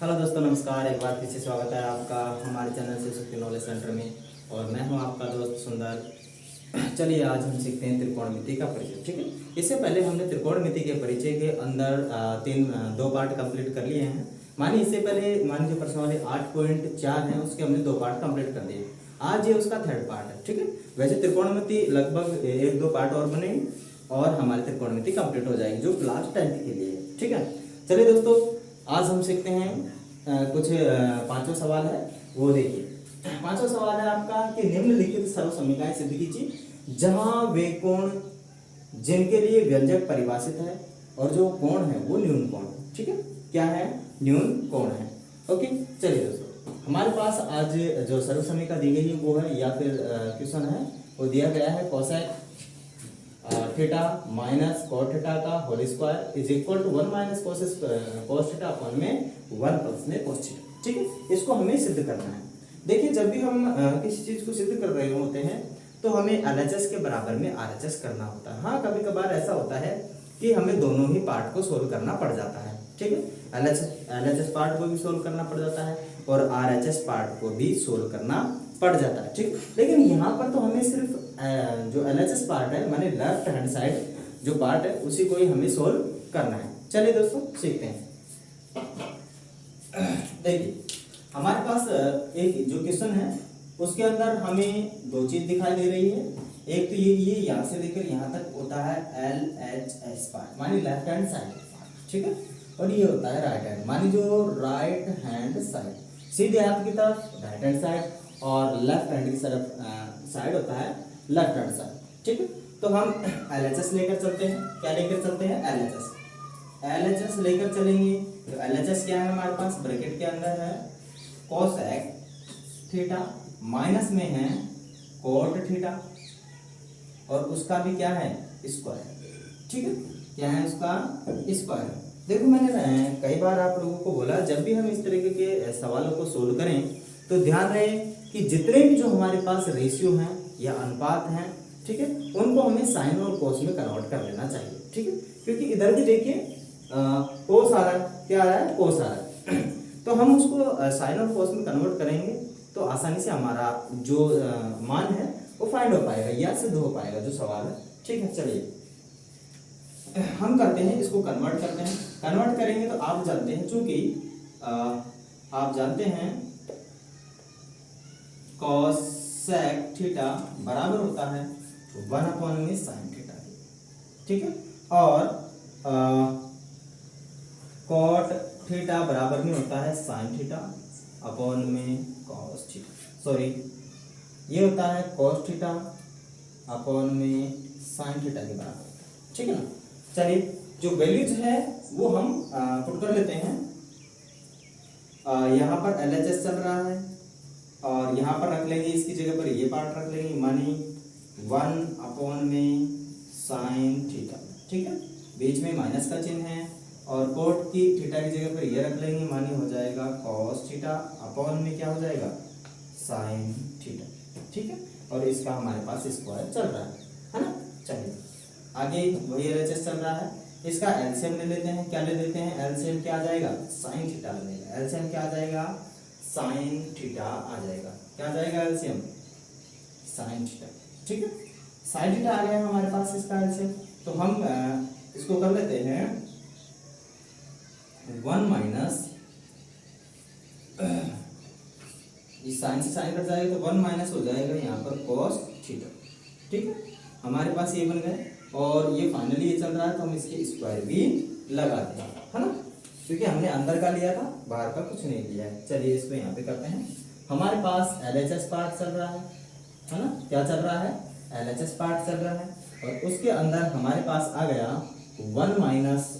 Hello दोस्तों, नमस्कार। एक बार फिर से स्वागत है आपका हमारे चैनल से शक्ति नॉलेज सेंटर में। और मैं हूं आपका दोस्त सुंदर। चलिए आज हम सीखते हैं त्रिकोणमिति का परिचय। ठीक है, इससे पहले हमने त्रिकोणमिति के परिचय के अंदर दो पार्ट कंप्लीट कर लिए हैं। मानिए इससे पहले मानिए जो प्रश्न वाले 8.4 हैं उसके हमने 2 पार्ट कंप्लीट कर दिए। आज ये उसका थर्ड पार्ट है। ठीक है, वैसे त्रिकोणमिति लगभग 1-2 पार्ट और बनेंगे और हमारी त्रिकोणमिति कंप्लीट हो जाएगी जो क्लास 10th के लिए है। ठीक है, चलिए दोस्तों आज हम सीखते हैं कुछ पांचवा सवाल है वो देखिए। पांचवा सवाल है आपका कि निम्नलिखित सर्व समीकरण सिद्ध कीजिए जहां वे कोण जिनके लिए व्यंजक परिभाषित है और जो कोण है वो न्यून कोण है। ठीक है, क्या है? न्यून कोण है। ओके, चलिए दोस्तों हमारे पास आज जो सर्व समीकरण दी गई है वो है या फिर क्वेश्चन है वो दिया गया है cosec theta minus cot theta का whole square is equal to 1 minus cos theta upon में 1 प्लस में कोस थीटा। ठीक है, इसको हमें सिद्ध करना है। देखिए जब भी हम किसी चीज को सिद्ध कर रहे होते हैं तो हमें एलएचएस के बराबर में आरएचएस करना होता है। हाँ, कभी कभार ऐसा होता है कि हमें दोनों ही पार्ट को सोल्व करना पड़ जाता है। ठीक है, एलएचएस पार्ट को भी सोल्व करना पड़ जाता है और आरएचएस पार्ट को भी सोल्व करना पड़ जाता है। ठीक, लेकिन यहाँ पर तो हमें सिर्फ जो एलएचएस पार्ट है माने लेफ्ट हैंड साइड जो पार्ट है उसी को ही हमें सोल्व करना है। चलिए दोस्तों सीखते हैं। देखिए हमारे पास एक जो क्वेश्चन है उसके अंदर हमें दो चीज दिखाई दे रही है। एक तो ये यहाँ से लेकर यहाँ तक होता है एलएचएस पार्ट माने लेफ्ट हैंड साइड। ठीक है, और ये होता है राइट हैंड माने जो राइट हैंड साइड सीधे हाथ की तरफ राइट हैंड साइड और लेफ्ट हैंड की तरफ साइड होता है लेफ्ट हैंड साइड। ठीक है, तो हम एलएचएस लेकर चलते हैं। क्या लेकर चलते हैं? एलएचएस लेकर चलेंगे। तो एलएचएस क्या है हमारे पास? ब्रैकेट के अंदर है कोसेक थीटा माइनस में है कोट थीटा और उसका भी क्या है? स्क्वायर। ठीक है, क्या है उसका? स्क्वायर। देखो मैंने कई बार आप लोगों को बोला जब भी हम इस तरीके के सवालों को सोल्व करें तो ध्यान रहे कि जितने भी जो हमारे पास रेशियो हैं या अनुपात हैं, ठीक है, उनको हमें साइन और कोस में कन्वर्ट कर लेना चाहिए। ठीक है, क्योंकि इधर भी देखिए कोस आ रहा है, क्या आ रहा है? कोस आ रहा है। तो हम उसको साइन और कोस में कन्वर्ट करेंगे तो आसानी से हमारा जो मान है वो फाइंड हो पाएगा या सिद्ध हो पाएगा जो सवाल है। ठीक है, चलिए हम करते हैं, इसको कन्वर्ट करते हैं। कन्वर्ट करेंगे तो आप जानते हैं चूंकि आप जानते हैं कोसेक थीटा बराबर होता है 1 अपॉन में साइन थीटा। ठीक है, और कॉट थीटा बराबर में होता है साइन थीटा अपॉन में कॉस थीटा। सॉरी, ये होता है कॉस थीटा अपॉन में साइन थीटा के बराबर। ठीक है ना। चलिए जो वैल्यूज है वो हम पुट कर लेते हैं। यहाँ पर एलएचएस चल रहा है और यहाँ पर रख लेंगे, इसकी जगह पर ये पार्ट रख लेंगे मानी 1 अपॉन में साइन थीटा। ठीक है, बीच में माइनस का चिन्ह है और कोट की थीटा की जगह पर ये रख लेंगे मानी हो जाएगा कॉस थीटा अपॉन में क्या हो जाएगा? Sine theta. ठीक है, और इसका हमारे पास स्क्वायर चल रहा है ना। चलिए आगे वही एलएचएस चल रहा है, इसका एलसीएम ले लेते हैं। क्या ले लेते हैं? एलसीएम क्या आ जाएगा? साइन थीटा आ जाएगा। एलसीएम क्या आ जाएगा? साइन थीटा आ जाएगा। क्या आ जाएगा एलसीएम? Sine theta. ठीक है, साइन थीटा आ गया हमारे पास इसका एलसीएम। तो हम इसको कर लेते हैं 1 माइनस, इस साइन से साइन कट जाएगा तो 1 माइनस हो जाएगा यहाँ पर कॉस थीटा। ठीक है, हमारे पास ये बन गए और ये फाइनली ये चल रहा है तो हम इसके स्क्वायर भी लगा दें, है ना, क्योंकि हमने अंदर का लिया था बाहर का कुछ नहीं लिया है। चलिए इसको यहाँ पे करते हैं। हमारे पास एलएचएस पार्ट चल रहा है ना। क्या चल रहा है? एलएचएस पार्ट चल रहा है और उसके अंदर हमारे पास आ गया 1 माइनस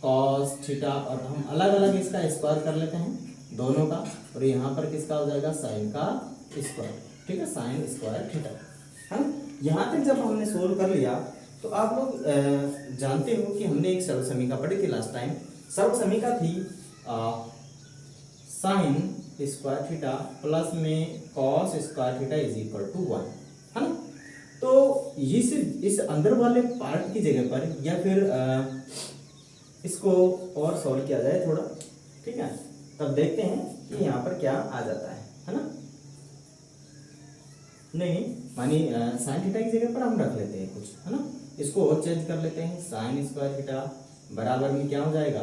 कॉस थीटा और हम अलग अलग इसका स्क्वायर कर लेते हैं दोनों का और यहाँ पर किसका हो जाएगा? साइन का स्क्वायर। ठीक है, साइन स्क्वायर थीटा, है ना। यहाँ तक जब हमने सोल्व कर लिया तो आप लोग जानते हो कि हमने एक सर्व समीकरण पढ़ी थी लास्ट टाइम। सर्व समीकरण थी साइन स्क्वायर थीटा प्लस में cos square theta is equal to 1, है ना। तो इस अंदर वाले पार्ट की जगह पर या फिर इसको और सॉल्व किया जाए थोड़ा, ठीक है, तब देखते हैं कि यहाँ पर क्या आ जाता है ना। नहीं मानी साइन थीटा की जगह पर हम रख लेते हैं कुछ, है ना, इसको और चेंज कर लेते हैं। साइन स्क्वायर थीटा बराबर में क्या हो जाएगा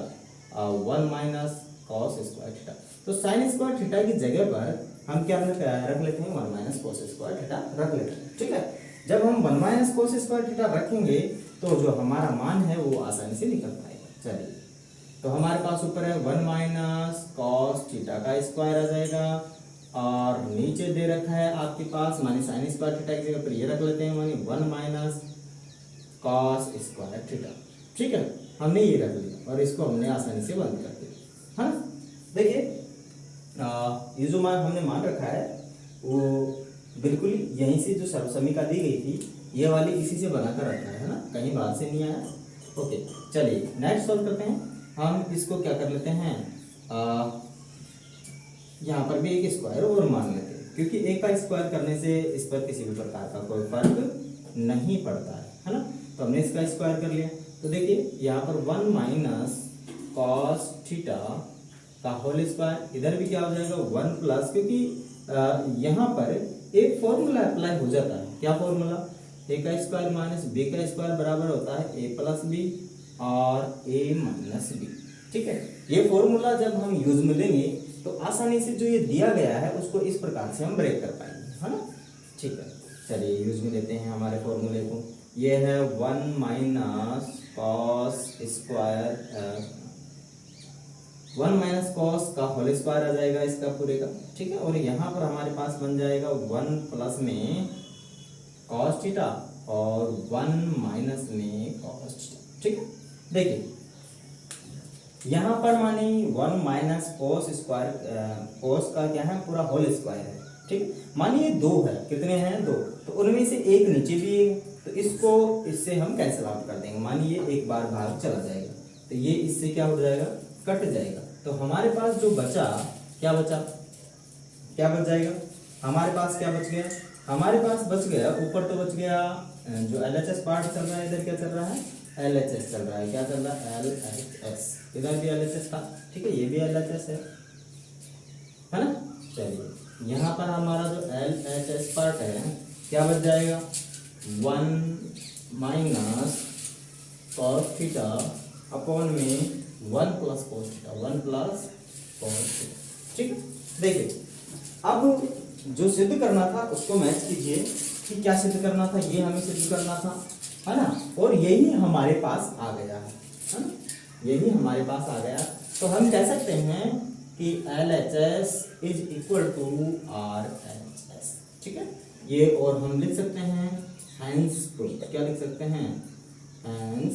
1 माइनस कॉस स्क्वायर थीटा। तो साइन स्क्वायर थीटा की जगह पर हम क्या रख लेते हैं 1 माइनस कॉस स्क्वायर थीटा रख लेते हैं, ठीक है। जब हम 1 माइनस कॉस स्क्वायर थीटा रखेंगे तो जो हमारा मान है वो आसानी से निकल पाएगा। चलिए, तो हमारे पास ऊपर है 1 माइनस कॉस थीटा का स्क्वायर आ जाएगा, और नीचे दे रखा है आपके पास मानी साइन स्क्वायर थीटा की जगह पर ये रख लेते हैं मानी 1 माइनस कॉस स्क्वायर थीटा, ठीक है। हमने ये रख लिया और इसको हमने आसानी से बंद कर दिया, है ना। देखिए ये जो मान हमने मान रखा है वो बिल्कुल यहीं से जो सर्वसमीका दी गई थी ये वाली इसी से बनाकर रखा है ना, कहीं बाहर से नहीं आया। ओके, चलिए नेक्स्ट सॉल्व करते हैं। हम इसको क्या कर लेते हैं, यहाँ पर भी एक स्क्वायर और मान लेते हैं, क्योंकि एक का स्क्वायर करने से इस पर किसी भी प्रकार का कोई फर्क नहीं पड़ता है ना। तो हमने इसका स्क्वायर कर लिया। तो देखिए यहाँ पर 1 माइनस कॉस थीटा का होल स्क्वायर, इधर भी क्या हो जाएगा 1 प्लस, क्योंकि यहाँ पर एक फॉर्मूला अप्लाई हो जाता है। क्या फॉर्मूला, ए का स्क्वायर माइनस बी का स्क्वायर बराबर होता है ए प्लस बी और ए माइनस बी, ठीक है। ये फॉर्मूला जब हम यूज में लेंगे तो आसानी से जो ये दिया गया है उसको इस प्रकार से हम ब्रेक कर पाएंगे, है ना, ठीक है। चलिए यूज में लेते हैं हमारे फॉर्मूले को। ये है 1 minus cos square 1 minus cos का होल स्क्वायर आ जाएगा इसका पूरे का, ठीक है। और यहाँ पर हमारे पास बन जाएगा 1 प्लस में कॉस थीटा और 1 माइनस में कॉस थीटा, ठीक है। देखिए यहाँ पर मानी 1 माइनस कोस स्क्वायर, कोस का क्या है पूरा होल स्क्वायर है, ठीक। मानिए 2 है, कितने हैं 2, तो उनमें से एक नीचे भी है, तो इसको इससे हम कैंसिल आउट कर देंगे। मानिए एक बार भाग चला जाएगा तो ये इससे क्या हो जाएगा, कट जाएगा। तो हमारे पास जो बचा, क्या बचा, क्या बच जाएगा हमारे पास, क्या बच गया हमारे पास, बच गया ऊपर तो बच गया जो LHS पार्ट चल रहा है, इधर क्या चल रहा है LHS चल रहा है, क्या चल रहा है LHS, इधर भी LHS था, ठीक है, ये भी LHS है ना। चलिए यहाँ पर हमारा जो LHS पार्ट है क्या बच जाएगा 1 माइनस कॉस थीटा अपॉन में 1 plus cos theta, 1 plus cos theta, ठीक है। देखिए अब जो सिद्ध करना था उसको मैच कीजिए कि क्या सिद्ध करना था, ये हमें सिद्ध करना था, है ना, और यही हमारे पास आ गया है ना, यही हमारे पास आ गया। तो हम कह सकते हैं कि LHS is equal to RHS, ठीक है। ये और हम लिख सकते हैं हैंस प्रूफ, क्या लिख सकते हैं हैंस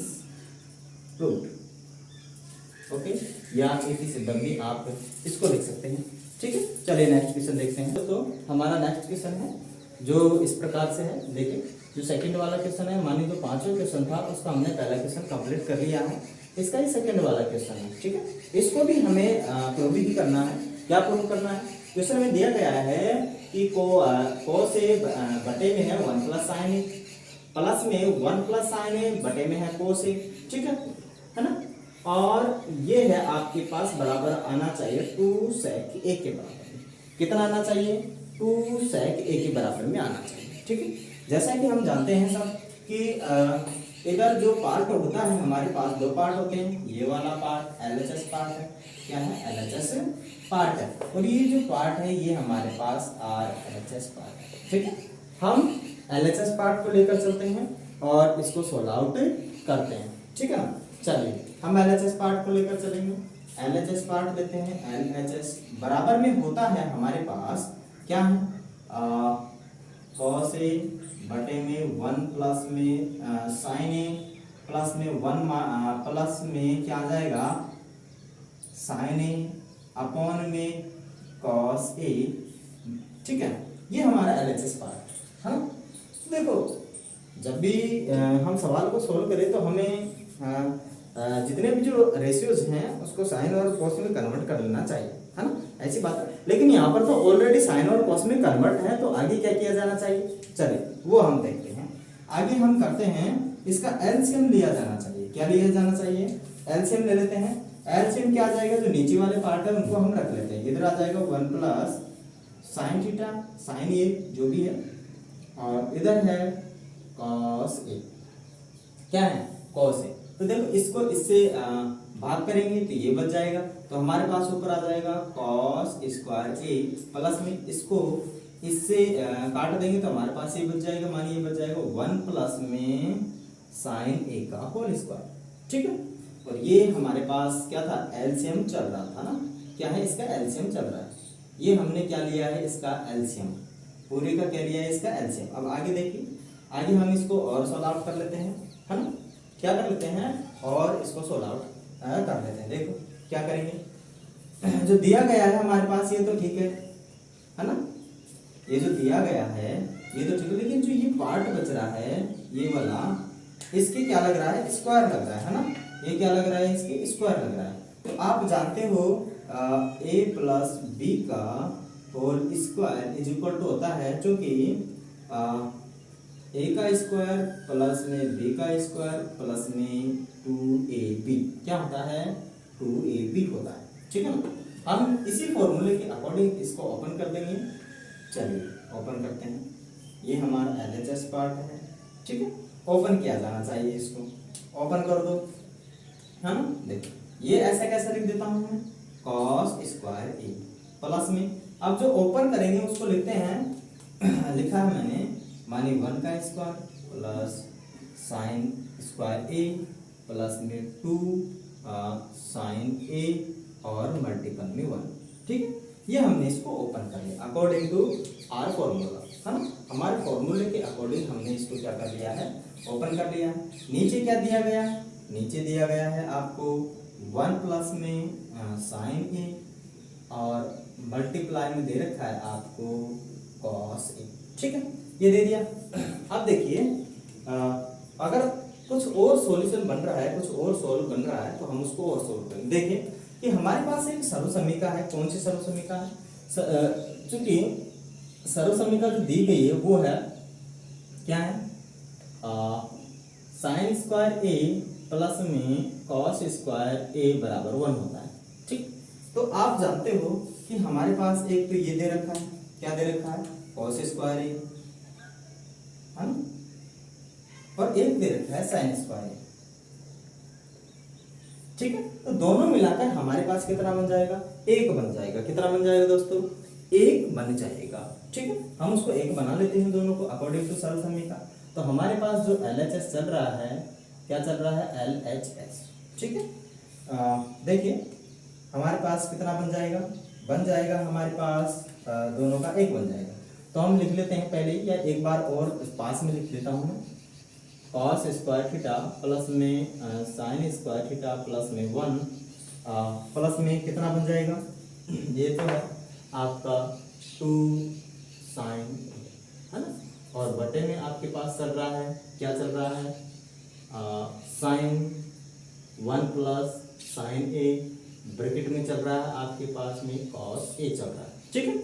प्रूफ, ओके, या इसी से भी आप इसको लिख सकते हैं, ठीक है। चलिए नेक्स्ट क्वेश्चन देखते हैं। तो हमारा नेक्स्ट क्वेश्चन है जो इस प्रकार से है। देखिए जो सेकंड वाला क्वेश्चन है, मानिए जो पांचवा क्वेश्चन था उसका हमने पहला क्वेश्चन कंप्लीट कर लिया है, इसका ही सेकंड वाला क्वेश्चन है, ठीक है। इसको भी हमें प्रूव भी करना है। क्या प्रूव करना है, क्वेश्चन में दिया गया है कि को से बटे में है 1 प्लस साइन ए, प्लस में 1 प्लस साइन ए, बटे में है कोस ए, ठीक है ना। और ये है आपके पास बराबर आना चाहिए 2 sec a के बराबर। कितना आना चाहिए 2 sec a के बराबर में आना चाहिए, ठीक है। जैसा कि हम जानते हैं सब कि इधर जो पार्ट होता है हमारे पास 2 पार्ट होते हैं, ये वाला पार्ट LHS पार्ट है, क्या है LHS पार्ट है, और ये जो पार्ट है ये हमारे पास RHS पार्ट है, ठीक है। हम LHS पार्ट को लेकर चलते हैं और इसको सोल्व आउट करते हैं, ठीक है ना। चलिए हम LHS पार्ट को लेकर चलेंगे। LHS पार्ट लेते हैं, LHS बराबर में होता है हमारे पास क्या है cos a बटे में 1 प्लस में sin a प्लस में 1 प्लस में क्या आ जाएगा sin a अपॉन में cos a, ठीक है। ये हमारा LHS पार्ट है। देखो जब भी हम सवाल को सोल्व करें तो हमें जितने भी जो रेशियोज हैं उसको साइन और कॉस में कन्वर्ट कर लेना चाहिए, है ना, ऐसी बात है। लेकिन यहाँ पर तो ऑलरेडी साइन और कॉस में कन्वर्ट है, तो आगे क्या किया जाना चाहिए, चलिए वो हम देखते हैं। आगे हम करते हैं इसका एलसीएम लिया जाना चाहिए। क्या लिया जाना चाहिए एलसीएम ले लेते हैं। एलसीएम क्या आ जाएगा, जो नीचे वाले पार्ट है उनको हम रख लेते हैं। इधर आ जाएगा 1 प्लस साइन थीटा, साइन ए जो भी है, और इधर है कॉस ए, क्या है कॉस ए। तो देखो इसको इससे भाग करेंगे तो ये बच जाएगा, तो हमारे पास ऊपर आ जाएगा कॉस स्क्वायर ए, प्लस में इसको इससे काट देंगे तो हमारे पास ये बच जाएगा, मानिए बच जाएगा 1 प्लस में साइन ए का होल स्क्वायर, ठीक है। और ये हमारे पास क्या था, एलसीएम चल रहा था ना, क्या है इसका एलसीएम चल रहा है। ये हमने क्या लिया है, इसका एलसीएम, पूरे का क्या लिया है, इसका एलसीएम। अब आगे देखिए, आगे हम इसको और सॉल्व आउट कर लेते हैं, है ना, क्या कर लेते हैं और इसको सॉल्व आउट कर लेते हैं। देखो क्या करेंगे, जो दिया गया है हमारे पास ये तो ठीक है ना, ये जो दिया गया है ये तो ठीक है, लेकिन जो ये पार्ट बच रहा है ये वाला, इसके क्या लग रहा है, स्क्वायर लग रहा है ना, ये क्या लग रहा है, इसके स्क्वायर लग रहा है। तो आप जानते हो a प्लस बी का whole square is equal to होता है, जो कि a का स्क्वायर प्लस में b का स्क्वायर प्लस में 2ab क्या होता है, 2ab होता है, ठीक है ना। हम इसी फॉर्मूले के अकॉर्डिंग इसको ओपन कर देंगे। चलिए ओपन करते हैं, ये हमारा LHS पार्ट है, ठीक है, ओपन किया जाना चाहिए, इसको ओपन कर दो, है ना। देखो ये ऐसा कैसे लिख देता हूं मैं, कॉस स्क्वायर ए प्लस में, अब जो ओपन करेंगे उसको लिखते हैं लिखा है मैंने, मानी 1 का स्क्वायर प्लस साइन स्क्वायर ए प्लस में 2 साइन ए और मल्टीपल में 1, ठीक है। ये हमने इसको ओपन कर लिया अकॉर्डिंग टू आर फॉर्मूला, है ना, हमारे फॉर्मूले के अकॉर्डिंग हमने इसको क्या कर लिया है, ओपन कर लिया है। नीचे क्या दिया गया, नीचे दिया गया है आपको 1 प्लस में साइन ए और मल्टीप्लाई में दे रखा है आपको कॉस ए, ठीक है, ये दे दिया। अब देखिए अगर कुछ और सॉल्यूशन बन रहा है, कुछ और सोल्व बन रहा है तो हम उसको और सोल्व करेंगे। देखिए कि हमारे पास एक सर्वसमीका है, कौन सी सर्वसमीका है, चूंकि सर्वसमीका जो दी गई है वो है क्या है, साइन स्क्वायर ए प्लस में कॉस स्क्वायर ए बराबर 1 होता है, ठीक। तो आप जानते हो कि हमारे पास एक तो ये दे रखा है, क्या दे रखा है, कॉस स्क्वायर ए, है ना, और एक दे रखा है साइन स्क्वायर ए, ठीक है। तो दोनों मिलाकर हमारे पास कितना बन जाएगा, एक बन जाएगा। कितना बन जाएगा दोस्तों, एक बन जाएगा, ठीक है। हम उसको एक बना लेते हैं दोनों को अकॉर्डिंग टू सर्वसमीका। तो हमारे पास जो LHS चल रहा है, क्या चल रहा है, LHS, ठीक है। देखिए हमारे पास कितना बन जाएगा हमारे पास दोनों का एक बन जाएगा। तो हम लिख लेते हैं पहले, या एक बार और पास में लिख लेता हूँ, कॉस स्क्वायर थीटा प्लस में साइन स्क्वायर थीटा प्लस में 1 प्लस में कितना बन जाएगा, ये तो है आपका 2 साइन, है ना, और बटे में आपके पास चल रहा है, क्या चल रहा है, साइन 1 प्लस साइन ए, ब्रैकेट में चल रहा है आपके पास में कॉस ए चल रहा है, ठीक है।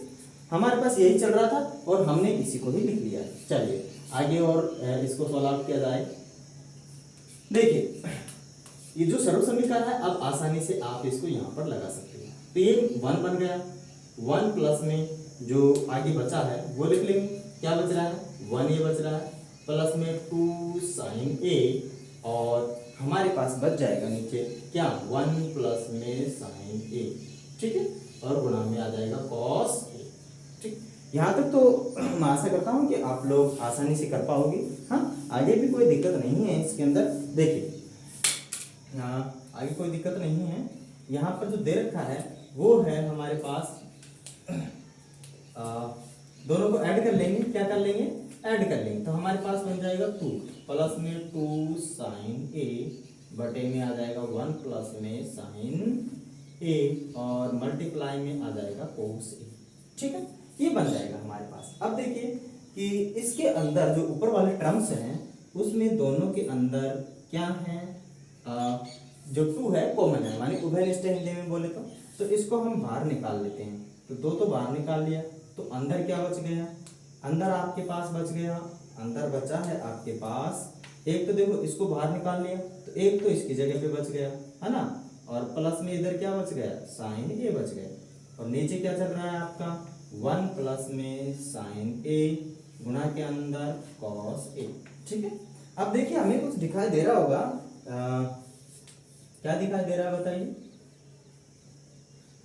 हमारे पास यही चल रहा था और हमने इसी को ही लिख लिया। चलिए आगे और इसको सॉल्व आउट किया जाए। देखिए ये जो सर्वसमीकरण है, अब आसानी से आप इसको यहाँ पर लगा सकते हैं। तो ये 1 बन गया, 1 प्लस में जो आगे बचा है वो लिख लेंगे, क्या बच रहा है, 1 ये बच रहा है, प्लस में 2 साइन ए, और हमारे पास बच जाएगा नीचे क्या, 1 प्लस में साइन ए, ठीक है, और गुणा में आ जाएगा कॉस ए, ठीक। यहाँ तक तो मैं आशा करता हूँ कि आप लोग आसानी से कर पाओगे। हाँ, आगे भी कोई दिक्कत नहीं है इसके अंदर। देखिए आगे कोई दिक्कत नहीं है, यहाँ पर जो दे रखा है वो है हमारे पास, दोनों को ऐड कर लेंगे, क्या कर लेंगे, ऐड कर लेंगे। तो हमारे पास बन जाएगा 2 प्लस में 2 साइन ए, बटे में आ जाएगा 1 प्लस में साइन ए, और मल्टीप्लाई में आ जाएगा कोस ए, ठीक है, ये बन जाएगा हमारे पास। अब देखिए कि इसके अंदर जो ऊपर वाले टर्म्स हैं उसमें दोनों के अंदर क्या है, जो 2 है कॉमन है, माने उभय निष्ठ हिंदी में बोले तो इसको हम बाहर निकाल लेते हैं। तो 2 तो बाहर निकाल लिया, तो अंदर क्या बच गया, अंदर आपके पास बच गया, अंदर बचा है आपके पास एक, तो देखो इसको बाहर निकाल लिया तो एक तो इसकी जगह पे बच गया, है ना, और प्लस में इधर क्या बच गया, साइन ए बच गया, और नीचे क्या चल रहा है आपका 1 प्लस में साइन ए गुणा के अंदर कॉस ए। ठीक है, अब देखिए हमें कुछ दिखाई दे रहा होगा, क्या दिखाई दे रहा है बताइए।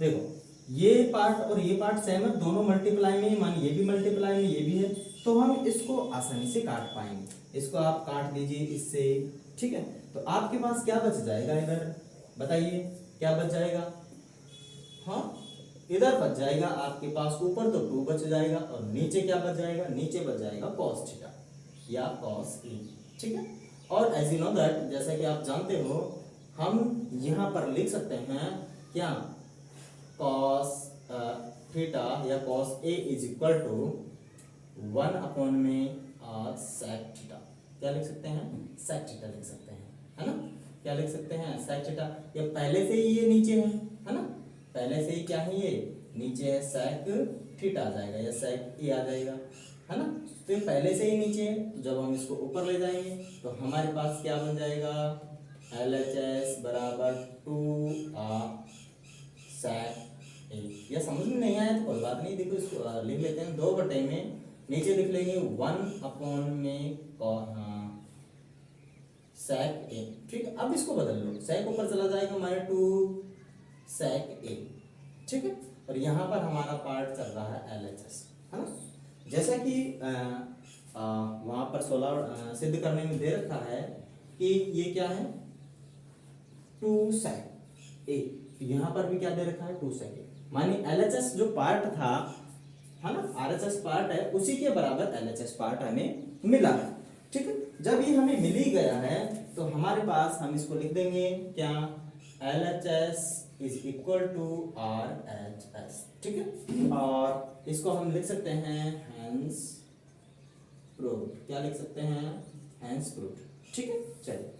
देखो ये पार्ट और ये पार्ट सेम है, दोनों मल्टीप्लाई में, मान ये भी मल्टीप्लाई में ये भी है, तो हम इसको आसानी से काट पाएंगे। इसको आप काट दीजिए इससे। ठीक है, तो आपके पास क्या बच जाएगा इधर, बताइए क्या बच जाएगा। हाँ, इधर बच जाएगा आपके पास, ऊपर तो 2 बच जाएगा, और नीचे क्या बच जाएगा, नीचे बच जाएगा cos थीटा या cos ए। ठीक है, और एज यू नो दैट, जैसा कि आप जानते हो, हम यहाँ पर लिख सकते हैं क्या, cos थीटा या cos A is equal to 1 upon में sec थीटा। क्या लिख सकते हैं, sec थीटा लिख सकते हैं, है ना। क्या लिख सकते हैं, sec थीटा। ये पहले से ही ये नीचे है ना, पहले से ही क्या है, ये नीचे है, sec थीटा आ जाएगा या sec ए आ जाएगा, है ना। तो ये पहले से ही नीचे है, तो जब हम इसको ऊपर ले जाएंगे तो हमारे पास क्या बन जाएगा, LHS बराबर 2 sec ए। या समझ में नहीं आया तो कोई बात नहीं, देखो इसको लिख लेते हैं 2 बटे में, नीचे लिख लेंगे 1 अपॉन में sec ए। ठीक है, अब इसको बदल लो, sec ऊपर चला जाएगा हमारे 2 sec ए। ठीक है, और यहाँ पर हमारा पार्ट चल रहा है LHS, है ना। जैसा कि वहाँ पर 16 सिद्ध करने में दे रखा है कि ये क्या है 2 sec ए, यहाँ पर भी क्या दे रखा है 2 sec ए। मानिए LHS जो पार्ट था, है ना, RHS पार्ट है, उसी के बराबर LHS पार्ट हमें मिला है। ठीक है, जब ये हमें मिल ही गया है तो हमारे पास हम इसको लिख देंगे क्या, LHS is equal to RHS। ठीक है, और इसको हम लिख सकते हैं हेंस प्रूव्ड। क्या लिख सकते हैं, हेंस प्रूव्ड। ठीक है, चलिए